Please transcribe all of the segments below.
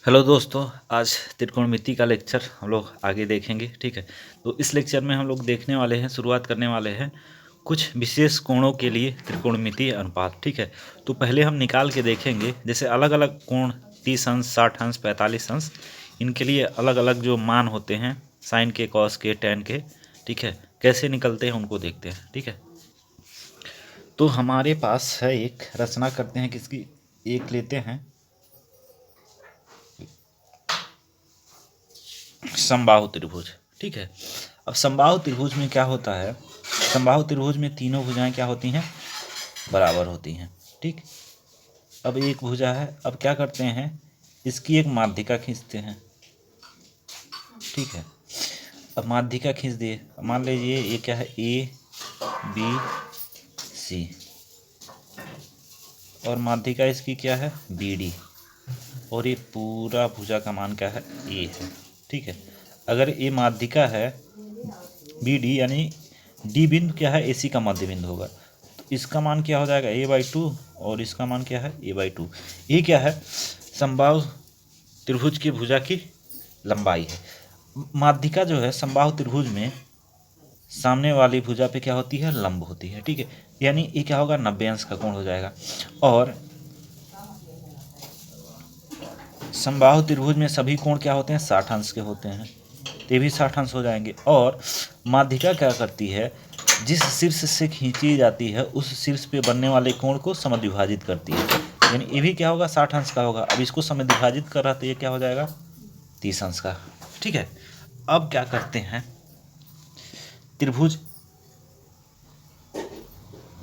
Hello दोस्तों, आज त्रिकोणमिति का लेक्चर हम लोग आगे देखेंगे। ठीक है, तो इस लेक्चर में हम लोग देखने वाले हैं, शुरुआत करने वाले हैं कुछ विशेष कोणों के लिए त्रिकोणमितीय अनुपात। ठीक है, तो पहले हम निकाल के देखेंगे, जैसे अलग अलग कोण 30 अंश, 60 अंश, 45 अंश, इनके लिए अलग अलग जो मान होते हैं, साइन के, कॉस के, टैन के। ठीक है, कैसे निकलते हैं उनको देखते हैं। ठीक है, तो हमारे पास है एक रचना, करते हैं किसकी, एक लेते हैं समबाहु त्रिभुज। ठीक है, अब समबाहु त्रिभुज में क्या होता है, समबाहु त्रिभुज में तीनों भुजाएं क्या होती हैं, बराबर होती हैं। ठीक, अब एक भुजा है, अब क्या करते हैं, इसकी एक माध्यिका खींचते हैं। ठीक है, अब माध्यिका खींच दिए, मान लीजिए ये क्या है, ए बी सी, और माध्यिका इसकी क्या है, बी डी, और ये पूरा भुजा का मान क्या है, ए है। ठीक है, अगर ये माध्यिका है बी डी, यानी डी बिंदु क्या है, ए सी का मध्य बिंदु होगा, तो इसका मान क्या हो जाएगा, a/2, और इसका मान क्या है, a/2। ये क्या है, समबाहु त्रिभुज की भुजा की लंबाई है। माध्यिका जो है समबाहु त्रिभुज में सामने वाली भुजा पे क्या होती है, लंब होती है। ठीक है, यानी ये क्या होगा, 90 अंश का कोण हो जाएगा। और समबाहु त्रिभुज में सभी कोण क्या होते हैं, 60 अंश के होते हैं, तो ये भी 60 अंश हो जाएंगे। और माध्यिका क्या करती है, जिस शीर्ष से खींची जाती है उस शीर्ष पे बनने वाले कोण को समद्विभाजित करती है, यानी ये भी क्या होगा, 60 अंश का होगा। अब इसको समद्विभाजित कर रहा, तो ये क्या हो जाएगा, 30 अंश का। ठीक है, अब क्या करते हैं, त्रिभुज,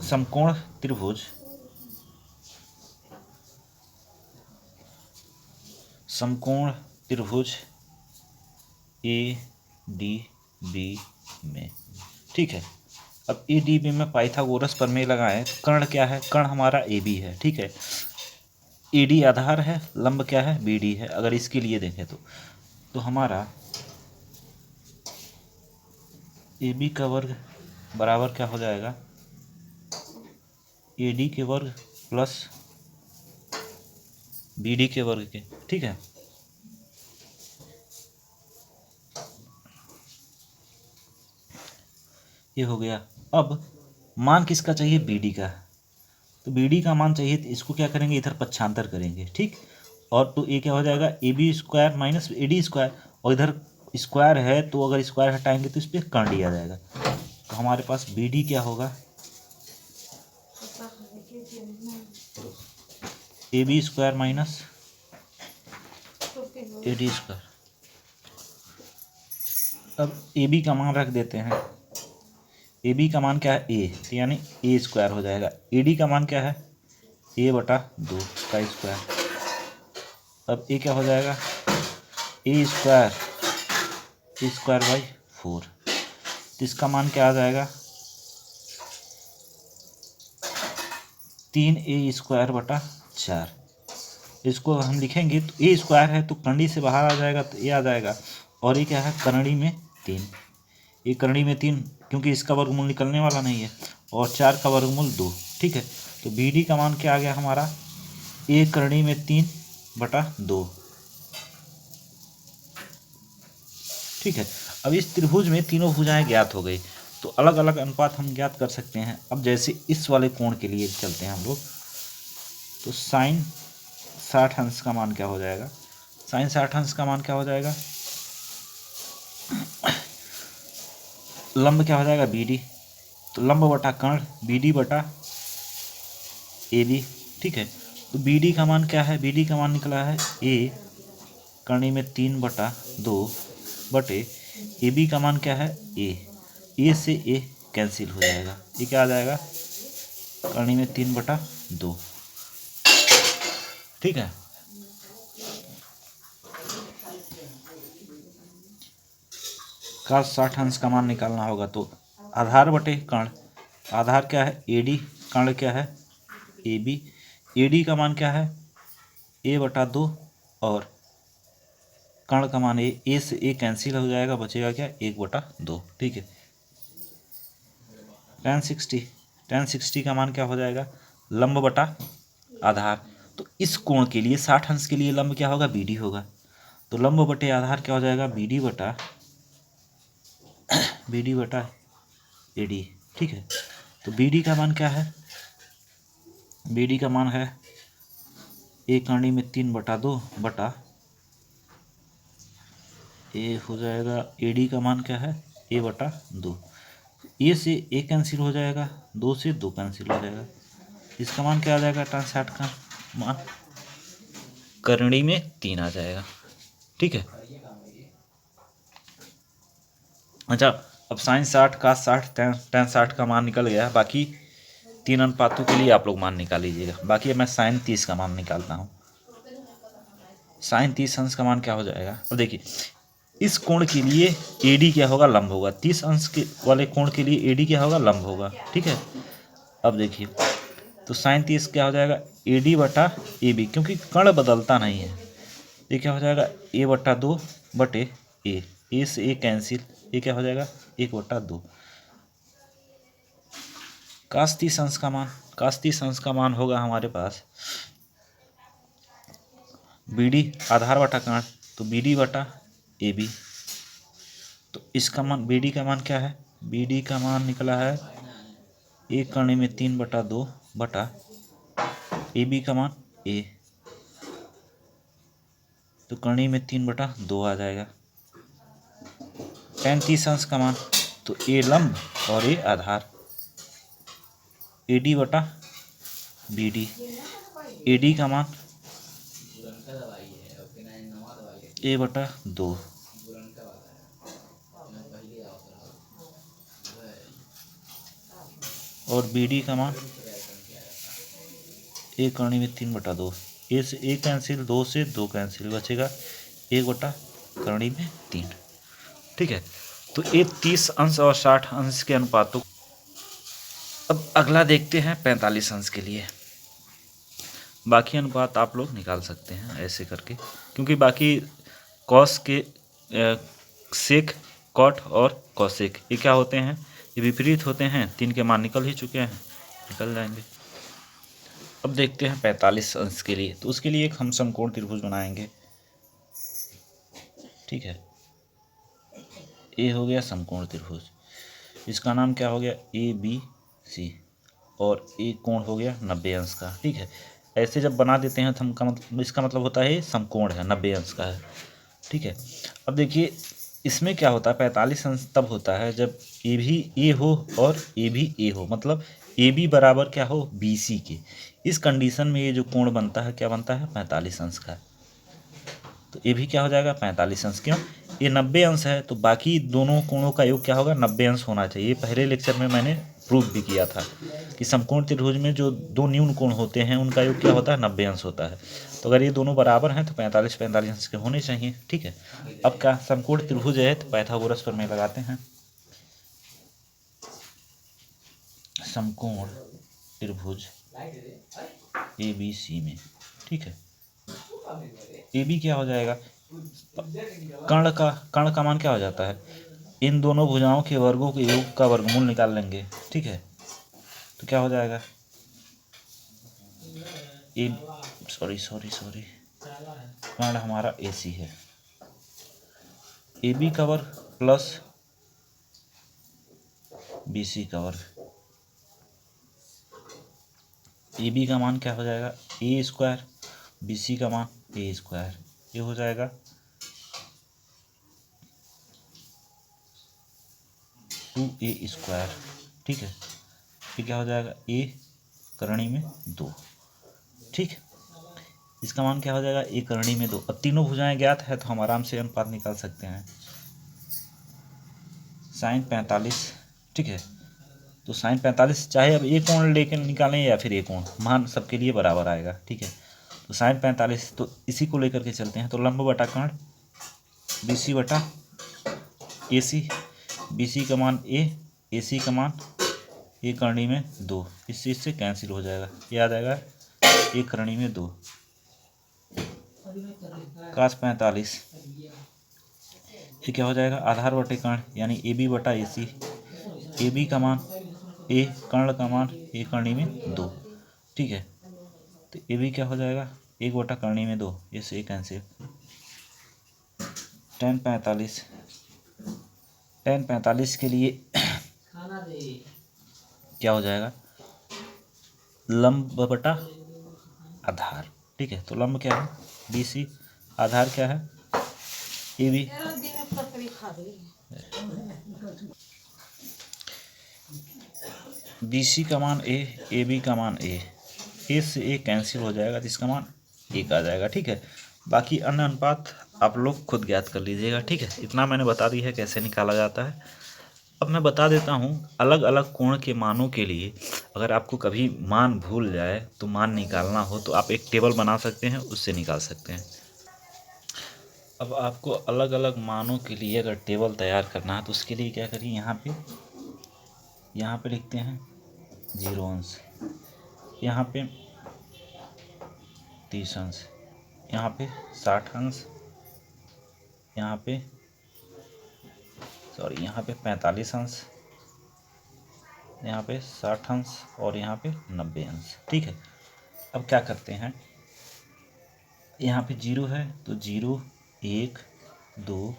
समकोण त्रिभुज, समकोण त्रिभुज ए डी बी में। ठीक है, अब ए डी बी में पाइथागोरस प्रमेय लगाएं, तो कर्ण क्या है, कर्ण हमारा ए बी है। ठीक है, ए डी आधार है, लंब क्या है, बी डी है। अगर इसके लिए देखें तो हमारा ए बी का वर्ग बराबर क्या हो जाएगा, ए डी के वर्ग प्लस बी डी के वर्ग के। ठीक है, ये हो गया। अब मान किसका चाहिए, बी डी का, तो बी डी का मान चाहिए, तो इसको क्या करेंगे, इधर पक्षांतर करेंगे। ठीक, और तो ये क्या हो जाएगा, A B square minus A D square, और इधर स्क्वायर है तो अगर स्क्वायर हटाएंगे तो इस पर कर्ण लिया जाएगा, तो हमारे पास बी डी क्या होगा, A B square minus A D square. अब ए बी का मान रख देते हैं, ए बी का मान क्या है, ए, तो यानी ए स्क्वायर हो जाएगा। ए डी का मान क्या है, a/2 का स्क्वायर। अब ए क्या हो जाएगा, ए स्क्वायर बाई 4, तो इसका मान क्या आ जाएगा, 3a² 4। इसको हम लिखेंगे तो ए स्क्वायर है तो करणी से बाहर आ जाएगा, तो ये आ जाएगा, और ये क्या है, करणी में 3, ये करणी में 3, क्योंकि इसका वर्गमूल निकलने वाला नहीं है, और 4 का वर्गमूल 2। ठीक है, तो बी डी का मान क्या आ गया हमारा, ए करणी में 3/2। ठीक है, अब इस त्रिभुज में तीनों भुजाएं ज्ञात हो गई, तो अलग अलग अनुपात हम ज्ञात कर सकते हैं। अब जैसे इस वाले कोण के लिए चलते हैं हम लोग, तो साइन 60 अंश का मान क्या हो जाएगा, साइन 60 अंश का मान क्या हो जाएगा, लंब क्या हो जाएगा, बी डी, तो लंब बटा कर्ण बी डी बटा ए बी। ठीक है, तो बी डी का मान क्या है, बी डी का मान निकला है ए करणी में 3/2 बटे ए बी का मान क्या है, ए से ए कैंसिल हो जाएगा, ये क्या आ जाएगा, करणी में 3/2। ठीक है, का 60 अंश का मान निकालना होगा, तो आधार बटे कर्ण, आधार क्या है, ए डी, कर्ण क्या है, ए बी, ए डी का मान क्या है, a/2, और कर्ण का मान ए से ए कैंसिल हो जाएगा, बचेगा क्या, 1/2। ठीक है, tan 60 का मान क्या हो जाएगा, लंब बटा आधार, तो इस कोण के लिए 60 अंश के लिए लंब क्या होगा, बी डी होगा। तो लंब बटे आधार क्या हो जाएगा, बी डी बटा ए डी। ठीक है, तो बी डी का मान क्या है, बी डी का मान है 1/3/2 बटा ए हो जाएगा, ए डी का मान क्या है, ए बटा 2। ए से ए कैंसिल हो जाएगा, 2 से 2 कैंसिल हो जाएगा। इसका मान क्या आ जाएगा, tan 60 का मान करणी में 3 आ जाएगा। ठीक है, अच्छा अब sin 60 cos 60 tan 60 का मान निकल गया। बाकी 3 अनुपातों के लिए आप लोग मान निकाल लीजिएगा। बाकी अब मैं sin 30 का मान निकालता हूँ। sin 30 अंश का मान क्या हो जाएगा, अब देखिए इस कोण के लिए ए डी क्या होगा, लंब होगा। 30 अंश के वाले कोण के लिए ए डी क्या होगा, लंब होगा। ठीक है, अब देखिए तो sin 30 क्या हो जाएगा, ए डी बटा ए बी, क्योंकि कण बदलता नहीं है। ये क्या हो जाएगा, ए बटा 2 बटे ए से ए कैंसिल, ये क्या हो जाएगा 1/2। cos 30 अंश का मान, cos 30 अंश का मान होगा हमारे पास बी डी आधार बटा कर्ण, तो बी डी बटा ए बी। तो इसका मान बी डी का मान क्या है, बी डी का मान निकला है 1/3/2 बटा ए बी का मान ए, तो करणी में 3/2 आ जाएगा। tan 30 अंश का मान, तो ए लंब और ए आधार, ए डी बटा बी डी। ए डी का मान ए बटा 2, और बी डी का मान ए करणी में 3/2। ए से ए कैंसिल, 2 से 2 कैंसिल, बचेगा 1 करणी में 3। ठीक है, तो ये 30 अंश और 60 अंश के अनुपातों। अब अगला देखते हैं 45 अंश के लिए। बाकी अनुपात आप लोग निकाल सकते हैं ऐसे करके, क्योंकि बाकी कॉस के सेक, कॉट और कॉसेक ये क्या होते हैं, ये विपरीत होते हैं। 3 के मान निकल ही चुके हैं, निकल जाएंगे। अब देखते हैं 45 अंश के लिए। तो उसके लिए एक हम समकोण त्रिभुज बनाएंगे। ठीक है, ए हो गया समकोण त्रिभुज, इसका नाम क्या हो गया, ए बी सी, और ए कोण हो गया 90 अंश का। ठीक है, ऐसे जब बना देते हैं तो हम इसका मतलब होता है समकोण है, 90 अंश का है। ठीक है, अब देखिए इसमें क्या होता है, 45 अंश तब होता है जब ए भी ए हो और ए भी ए हो, मतलब ए बी बराबर क्या हो, बी सी के। इस कंडीशन में ये जो कोण बनता है क्या बनता है, 45 अंश का। तो ये भी क्या हो जाएगा 45 अंश। क्यों, ये 90 अंश है, तो बाकी दोनों कोणों का योग क्या होगा, 90 अंश होना चाहिए। ये पहले लेक्चर में मैंने प्रूव भी किया था कि समकोण त्रिभुज में जो दो न्यून कोण होते हैं उनका योग क्या होता है, 90 अंश होता है। तो अगर ये दोनों बराबर हैं तो 45 अंश के होने चाहिए। ठीक है, अब क्या समकोण त्रिभुज है तो पाइथागोरस प्रमेय लगाते हैं। समकोण त्रिभुज ए बी सी में, ठीक है, ए बी क्या हो जाएगा, कर्ण का मान क्या हो जाता है, इन दोनों भुजाओं के वर्गों के योग का वर्गमूल निकाल लेंगे। ठीक है, तो क्या हो जाएगा, ए सॉरी कर्ण हमारा ए सी है, ए बी का वर्ग प्लस बी सी का वर्ग। ए बी का मान क्या हो जाएगा, ए स्क्वायर, बी सी का मान ए स्क्वायर, ये हो जाएगा 2a स्क्वायर। ठीक है, ये क्या हो जाएगा, ए करणी में 2। ठीक, इसका मान क्या हो जाएगा, ए करणी में 2। अब तीनों भुजाएं ज्ञात है तो हम आराम से अनुपात निकाल सकते हैं। साइन 45, ठीक है, तो साइन 45 चाहे अब एक कोण लेकर निकालें या फिर एक कोण, मान सबके लिए बराबर आएगा। ठीक है, तो साइन 45, तो इसी को लेकर के चलते हैं। तो लंब बटा कर्ण, बी सी बटा ए सी, बी सी का मान ए सी का मान ए करणी में 2, इस चीज से कैंसिल हो जाएगा, ये आ जाएगा ए करणी में 2। काश 45, ये क्या हो जाएगा, आधार बटे कर्ण, यानी ए बी बटा ए सी, ए बी का मान ए, कर्ण का मान ए करणी में 2। ठीक है, तो ए बी क्या हो जाएगा एक बटा करनी में 2, ये से कैंसिल। tan 45, tan 45 के लिए क्या हो जाएगा, लंब बटा आधार। ठीक है, तो लंब क्या है BC, आधार क्या है AB। BC का मान A, AB का मान A से A कैंसिल हो जाएगा, जिसका मान 1 आ जाएगा। ठीक है, बाकी अन्य अनुपात आप लोग खुद ज्ञात कर लीजिएगा। ठीक है, इतना मैंने बता दी है कैसे निकाला जाता है। अब मैं बता देता हूँ अलग अलग कोण के मानों के लिए, अगर आपको कभी मान भूल जाए तो मान निकालना हो तो आप एक टेबल बना सकते हैं, उससे निकाल सकते हैं। अब आपको अलग अलग मानों के लिए अगर टेबल तैयार करना है तो उसके लिए क्या करिए, यहाँ पे लिखते हैं 0 अंश, यहाँ पे 30 अंश, यहाँ पे 60 अंश, यहाँ पे 45 अंश, यहाँ पे 60 अंश और यहाँ पे 90 अंश। ठीक है, अब क्या करते हैं, यहाँ पे 0 है तो 0 1 2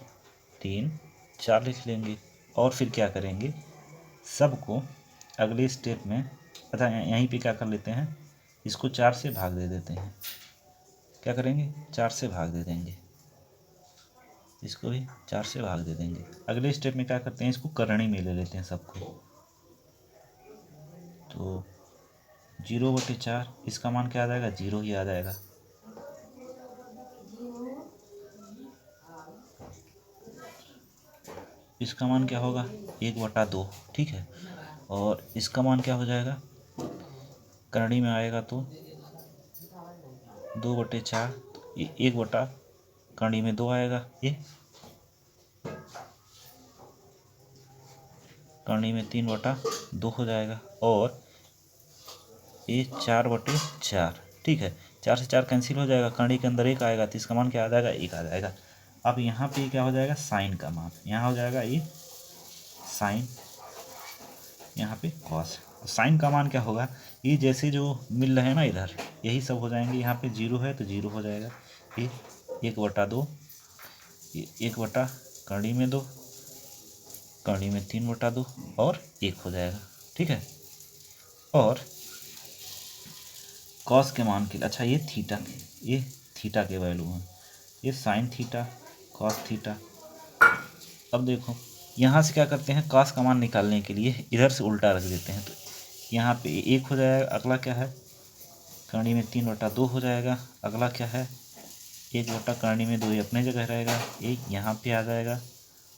3 4 लिख लेंगे, और फिर क्या करेंगे, सबको अगले स्टेप में, अच्छा यहीं पे क्या कर लेते हैं, इसको 4 से भाग दे देते हैं। क्या करेंगे, 4 से भाग दे देंगे, इसको भी 4 से भाग दे देंगे। अगले स्टेप में क्या करते हैं, इसको करनी में ले लेते हैं सबको, तो 0/4, इसका मान क्या आ जाएगा, 0 ही आ जाएगा। इसका मान क्या होगा, 1/2। ठीक है, और इसका मान क्या हो जाएगा, करनी में आएगा तो 2/4, 1 बटा करनी में 2 आएगा, ये करनी में 3/2 हो जाएगा, और ये 4/4। ठीक है, 4 से 4 कैंसिल हो जाएगा, करनी के अंदर 1 आएगा तो इसका मान क्या आ जाएगा, 1 आ जाएगा। अब यहाँ पे क्या हो जाएगा, साइन का मान, यहाँ हो जाएगा ये साइन, यहाँ पे कॉस। साइन का मान क्या होगा, ये जैसे जो मिल रहे हैं ना इधर, यही सब हो जाएंगे। यहाँ पे 0 है तो 0 हो जाएगा, ये 1/2, ये 1 बटा करनी में 2, करनी में 3/2 और 1 हो जाएगा। ठीक है, और कॉस के मान के लिए, अच्छा ये थीटा के वैल्यू हैं, ये साइन थीटा कॉस थीटा। अब देखो यहाँ से क्या करते हैं, कॉस का मान निकालने के लिए इधर से उल्टा रख देते हैं, तो यहाँ पे 1 हो जाएगा, अगला क्या है, करनी में 3/2 हो जाएगा, अगला क्या है, 1 बटा करनी में 2, ये अपने जगह रहेगा, 1 यहाँ पे आ जाएगा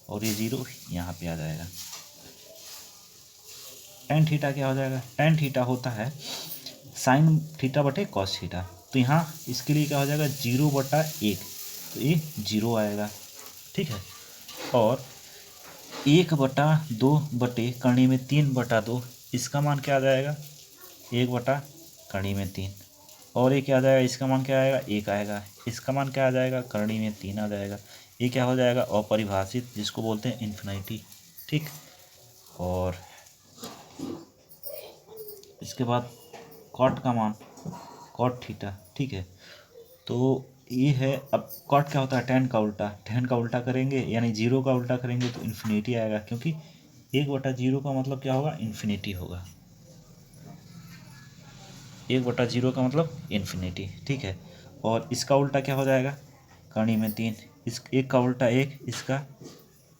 और ये 0 यहाँ पे आ जाएगा। tan थीटा क्या हो जाएगा, tan थीटा होता है साइन थीटा बटे कॉस थीटा, तो यहाँ इसके लिए क्या हो जाएगा, 0/1, तो ये 0 आएगा। ठीक है, और 1/2 बटे करनी में 3/2, इसका मान क्या आ जाएगा, 1 बटा करनी में 3, और ये क्या आ जाएगा, इसका मान क्या आएगा, 1 आएगा, इसका मान क्या आ जाएगा, करनी में 3 आ जाएगा। ये क्या हो जाएगा, अपरिभाषित, जिसको बोलते हैं इन्फिनिटी। ठीक, और इसके बाद कॉट का मान, कॉट थीटा। ठीक है, तो ये है, अब कॉट क्या होता है, tan का उल्टा, tan का उल्टा करेंगे यानी 0 का उल्टा करेंगे तो इन्फिनिटी आएगा, क्योंकि 1/0 का मतलब क्या होगा, इन्फिनिटी होगा, 1/0 का मतलब इन्फिनिटी। ठीक है, और इसका उल्टा क्या हो जाएगा, करनी में 3, इस 1 का उल्टा 1, इसका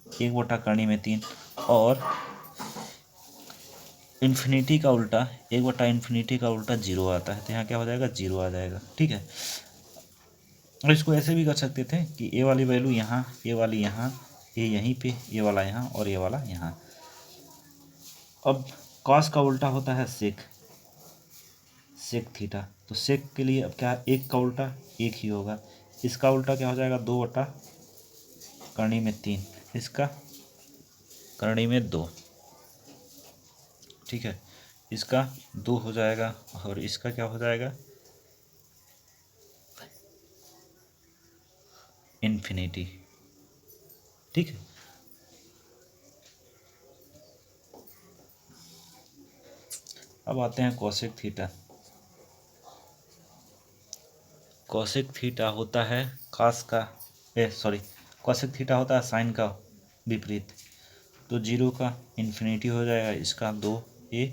1 बटा करनी में 3, और इन्फिनिटी का उल्टा 1 बटा इन्फिनिटी का उल्टा 0 आता है, तो यहाँ क्या हो जाएगा, 0 आ जाएगा। ठीक है, और इसको ऐसे भी कर सकते थे कि ए वाली वैल्यू यहाँ, ए वाली यहाँ, ये यहीं पे, ये वाला यहाँ और ये वाला यहाँ। अब कॉस का उल्टा होता है सेक, सेक थीटा, तो सेक के लिए अब क्या, 1 का उल्टा 1 ही होगा, इसका उल्टा क्या हो जाएगा, 2 बटा करनी में 3, इसका करनी में 2। ठीक है, इसका 2 हो जाएगा, और इसका क्या हो जाएगा, इन्फिनिटी। ठीक है, अब आते हैं कोसेक थीटा। कोसेक थीटा होता है कोसेक थीटा होता है साइन का विपरीत। तो 0 का इन्फिनिटी हो जाएगा, इसका 2a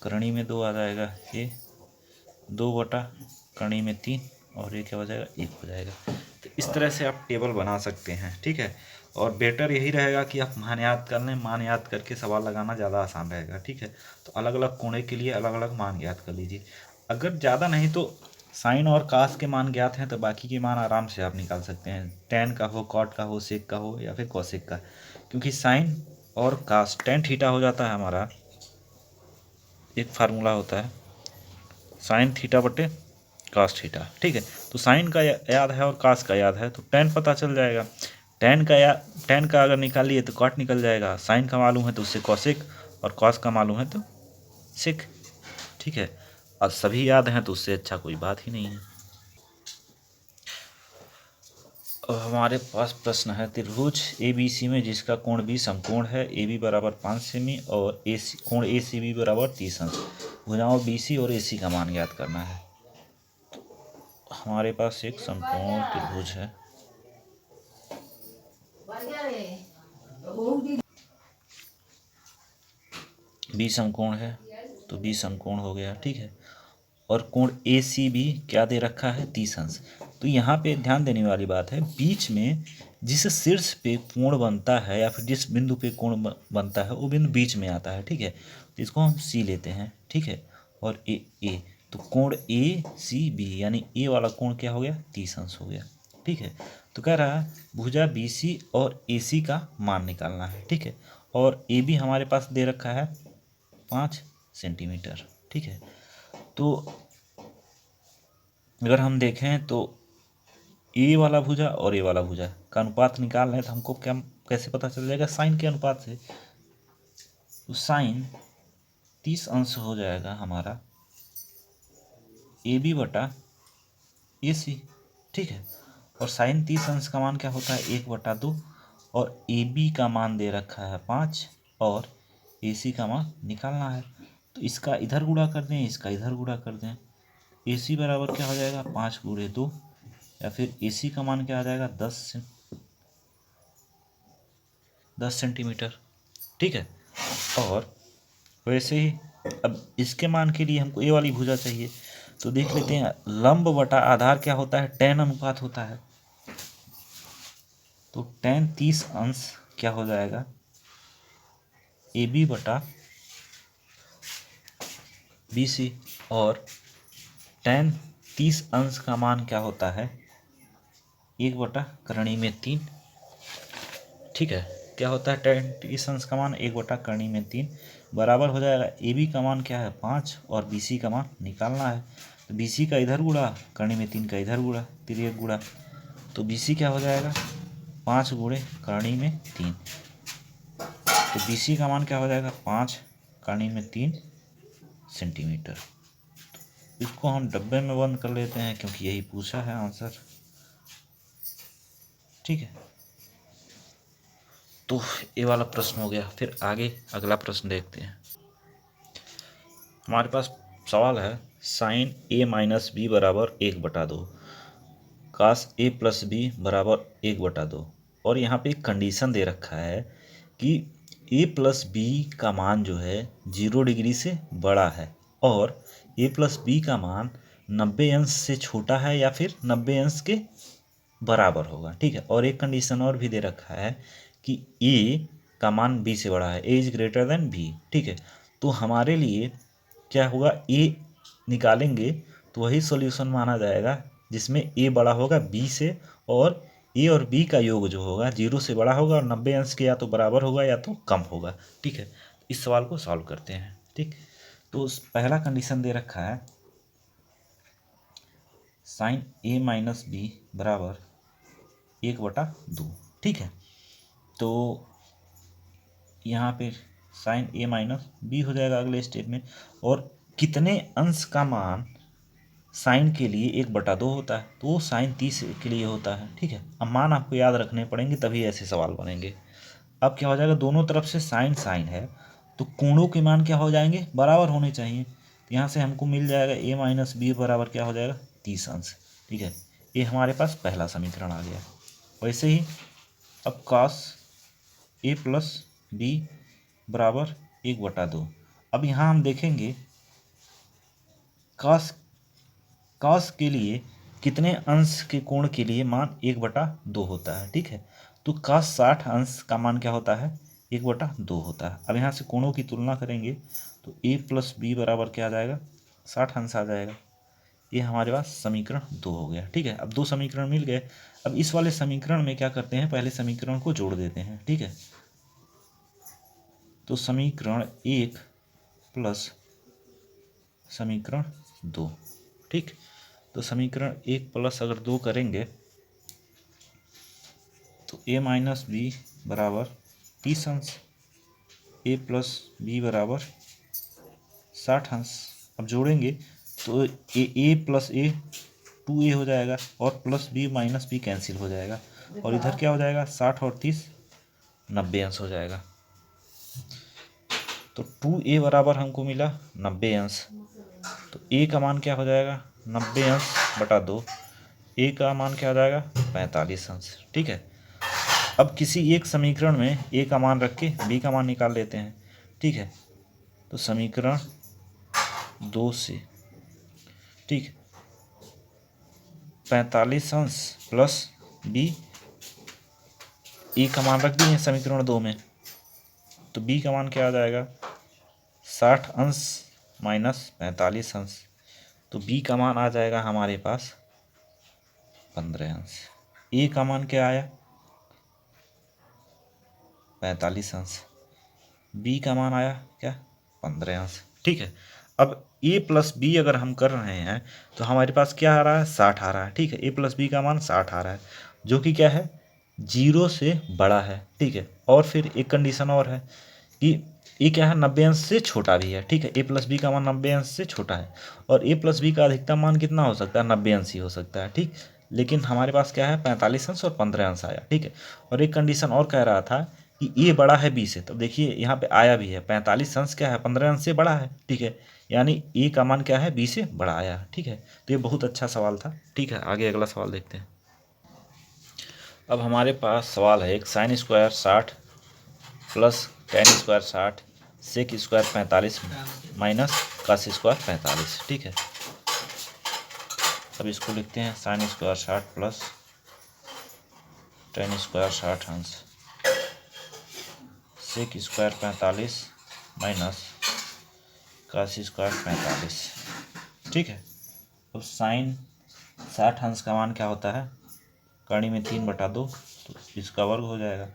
करणी में 2 आ जाएगा, ये 2/करणी में 3 और ये क्या हो जाएगा 1 हो जाएगा। तो इस तरह से आप टेबल बना सकते हैं, ठीक है। और बेटर यही रहेगा कि आप मान याद कर लें, मान याद करके सवाल लगाना ज़्यादा आसान रहेगा, ठीक है। तो अलग अलग कोणे के लिए अलग अलग मान याद कर लीजिए। अगर ज़्यादा नहीं तो साइन और कास के मान ज्ञात हैं तो बाकी के मान आराम से आप निकाल सकते हैं, टेन का हो, कॉट का हो, सेक का हो या फिर कॉसेक का। क्योंकि साइन और कास टेन थीटा हो जाता है हमारा, एक फार्मूला होता है साइन थीटा बटे कास थीटा, ठीक है। तो साइन का याद है और कास का याद है तो टेन पता चल जाएगा। टेन का अगर निकालिए तो कॉट निकल जाएगा, साइन का मालूम है तो उससे कॉसेक और कॉस का मालूम है तो सेक, ठीक है। और सभी याद हैं तो उससे अच्छा कोई बात ही नहीं है। अब हमारे पास प्रश्न है, त्रिभुज ABC में जिसका कोण B समकोण है, AB बराबर 5 सेमी और AC कोण ACB बराबर 30 अंश, भुजाओं BC और AC का मान ज्ञात करना है। हमारे पास एक समकोण त्रिभुज है, B समकोण है तो B समकोण हो गया, ठीक है। और कोण ACB क्या दे रखा है 30 अंश। तो यहाँ पे ध्यान देने वाली बात है, बीच में जिस शीर्ष पे कोण बनता है या फिर जिस बिंदु पे कोण बनता है वो बिंदु बीच में आता है, ठीक है। तो इसको हम C लेते हैं, ठीक है। और A तो कोण ACB यानी A वाला कोण क्या हो गया 30 अंश हो गया, ठीक है। तो कह रहा है भुजा BC और AC का मान निकालना है, ठीक है। और AB हमारे पास दे रखा है 5 सेंटीमीटर, ठीक है। तो अगर हम देखें तो ए वाला भुजा और ए वाला भुजा का अनुपात निकाल रहे हैं तो हमको क्या कैसे पता चल जाएगा, साइन के अनुपात से। तो साइन 30 अंश हो जाएगा हमारा AB बटा AC, ठीक है। और साइन 30 अंश का मान क्या होता है 1/2 और AB का मान दे रखा है 5 और AC का मान निकालना है। तो इसका इधर गुणा कर दें, इसका इधर गुणा कर दें, AC बराबर क्या हो जाएगा 5 × 2 या फिर AC का मान क्या आ जाएगा 10 सेंटीमीटर, ठीक है। और वैसे ही अब इसके मान के लिए हमको ए वाली भुजा चाहिए, तो देख लेते हैं लंब बटा आधार क्या होता है, tan अनुपात होता है। तो tan 30 अंश क्या हो जाएगा AB बटा BC और tan 30 अंश का मान क्या होता है 1/करणी में 3, ठीक है। क्या होता है tan 30 अंश का मान 1/करणी में 3 बराबर हो जाएगा AB का मान क्या है 5 और BC का मान निकालना है। तो BC का इधर गुणा, करणी में 3 का इधर गुणा, तिर्यक गुणा, तो BC क्या हो जाएगा 5 × करणी में 3। तो BC का मान क्या हो जाएगा 5 करणी में 3 सेंटीमीटर। इसको हम डब्बे में बंद कर लेते हैं क्योंकि यही पूछा है आंसर, ठीक है। तो ये वाला प्रश्न हो गया। फिर आगे अगला प्रश्न देखते हैं। हमारे पास सवाल है साइन A - B बराबर 1/2, कास A+B बराबर 1/2 और यहाँ पे एक कंडीशन दे रखा है कि A+B का मान जो है 0 डिग्री से बड़ा है और A+B का मान 90 अंश से छोटा है या फिर 90 अंश के बराबर होगा, ठीक है। और एक कंडीशन और भी दे रखा है कि A का मान B से बड़ा है, A is greater than B, ठीक है। तो हमारे लिए क्या होगा, A निकालेंगे तो वही सॉल्यूशन माना जाएगा जिसमें A बड़ा होगा B से और A और B का योग जो होगा 0 से बड़ा होगा और 90 अंश के या तो बराबर होगा या तो कम होगा, ठीक है। इस सवाल को सॉल्व करते हैं, ठीक। तो पहला कंडीशन दे रखा है साइन A - B बराबर 1/2, ठीक है। तो यहाँ पे साइन A - B हो जाएगा अगले स्टेप में। और कितने अंश का मान साइन के लिए 1/2 होता है, तो वो साइन 30 के लिए होता है, ठीक है। अब मान आपको याद रखने पड़ेंगे तभी ऐसे सवाल बनेंगे। अब क्या हो जाएगा, दोनों तरफ से साइन साइन है तो कोणों के मान क्या हो जाएंगे, बराबर होने चाहिए। तो यहाँ से हमको मिल जाएगा A - B बराबर क्या हो जाएगा 30 अंश, ठीक है, ये हमारे पास पहला समीकरण आ गया। वैसे ही अब cos a प्लस बी बराबर 1/2। अब यहाँ हम देखेंगे cos के लिए कितने अंश के कोण के लिए मान 1/2 होता है। ठीक है, तो cos 60 अंश का मान क्या होता है, 1/2 होता है। अब यहाँ से कोणों की तुलना करेंगे तो a प्लस बी बराबर क्या आ जाएगा, 60 अंश आ जाएगा। ये हमारे पास समीकरण 2 हो गया। ठीक है, अब 2 समीकरण मिल गए। अब इस वाले समीकरण में क्या करते हैं, पहले समीकरण को जोड़ देते हैं। ठीक है, तो समीकरण 1 प्लस समीकरण 2। ठीक, तो समीकरण 1 प्लस अगर 2 करेंगे तो a माइनस बी बराबर 30 अंश, a प्लस बी बराबर 60 अंश। अब जोड़ेंगे तो ए प्लस ए 2a हो जाएगा और plus B minus B cancel हो जाएगा और इधर क्या हो जाएगा, 60 और 30 90 अंश हो जाएगा। तो 2a बराबर हमको मिला 90 अंश। तो a का मान क्या हो जाएगा, 90 अंश बटा 2। a का मान क्या हो जाएगा, 45 अंश। ठीक है, अब किसी एक समीकरण में a का मान रख के b का मान निकाल लेते हैं। ठीक है, तो समीकरण 2 से, ठीक, 45 अंश प्लस b, a का मान रख दिए समीकरण 2 में, तो b का मान क्या आ जाएगा, 60 अंश माइनस 45 अंश। तो b का मान आ जाएगा हमारे पास 15 अंश। a का मान क्या आया, 45 अंश। b का मान आया क्या, 15 अंश। ठीक है, अब a प्लस बी अगर हम कर रहे हैं तो हमारे पास क्या आ रहा है, 60 आ रहा है। ठीक है, a प्लस बी का मान 60 आ रहा है, जो कि क्या है, 0 से बड़ा है। ठीक है, और फिर एक कंडीशन और है कि ये क्या है, 90 अंश से छोटा भी है। ठीक है, a प्लस बी का मान 90 अंश से छोटा है और a प्लस बी का अधिकतम मान कितना हो सकता है, 90 अंश ही हो सकता है। ठीक, लेकिन हमारे पास क्या है, 45 अंश और 15 अंश आया। ठीक है, और एक कंडीशन और कह रहा था कि ए बड़ा है बी से। तो देखिए यहाँ पे आया भी है, 45 अंश क्या है, 15 अंश से बड़ा है। ठीक है, यानी ए का मान क्या है, बी से बड़ा आया है। ठीक है, तो ये बहुत अच्छा सवाल था। ठीक है, आगे अगला सवाल देखते हैं। अब हमारे पास सवाल है एक sine square 60 plus tan square 60 sec square 45 minus cos square 45। ठीक है, अब इसको लिखते हैं sine square 60 plus tan square 60 अंश sec square 45 minus cos square 45। ठीक है, तो साइन 60 अंश का मान क्या होता है, कर्ण में 3/2, तो इसका वर्ग हो जाएगा।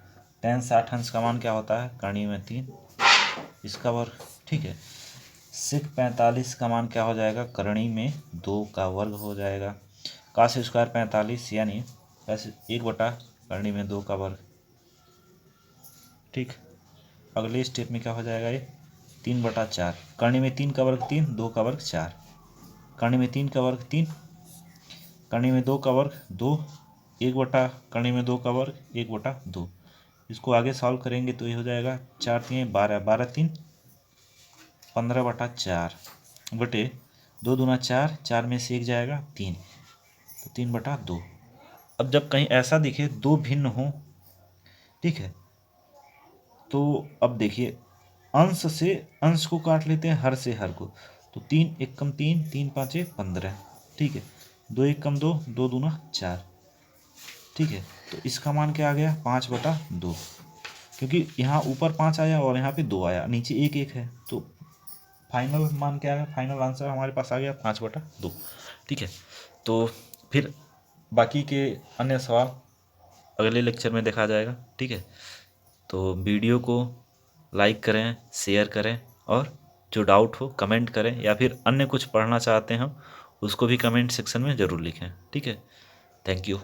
टेन 60 अंश का मान क्या होता है, कर्ण में 3, इसका वर्ग। ठीक है, सेक 45 का मान क्या हो जाएगा, करणी में 2 का वर्ग हो जाएगा। कास स्क्वायर 45 यानी 1/करणी में 2 का वर्ग। ठीक, अगले स्टेप में क्या हो जाएगा, ये 3/4, करणी में 3 का वर्ग 3, 2 का वर्ग 4, करणी में 3 का वर्ग 3, करणी में 2 का वर्ग 2, 1/करणी में 2 का वर्ग 1/2। इसको आगे सॉल्व करेंगे तो ये हो जाएगा 4 3 12, 12 3 15/4 बटे 2 दूना 4, 4 में से 1 जाएगा 3, तो 3/2। अब जब कहीं ऐसा दिखे दो भिन्न हो, ठीक है, तो अब देखिए अंश से अंश को काट लेते हैं, हर से हर को, तो 3 1 कम 3, 3 5 15। ठीक है, 2 1 कम 2, 2 दूना 4। ठीक है, तो इसका मान क्या आ गया, 5/2, क्योंकि यहाँ ऊपर 5 आया और यहाँ पे 2 आया, नीचे 1 1 है, तो फाइनल मान क्या है, फाइनल आंसर हमारे पास आ गया 5/2। ठीक है, तो फिर बाकी के अन्य सवाल अगले लेक्चर में देखा जाएगा। ठीक है, तो वीडियो को लाइक करें, शेयर करें और जो डाउट हो कमेंट करें, या फिर अन्य कुछ पढ़ना चाहते हैं उसको भी कमेंट सेक्शन में ज़रूर लिखें। ठीक है, थैंक यू।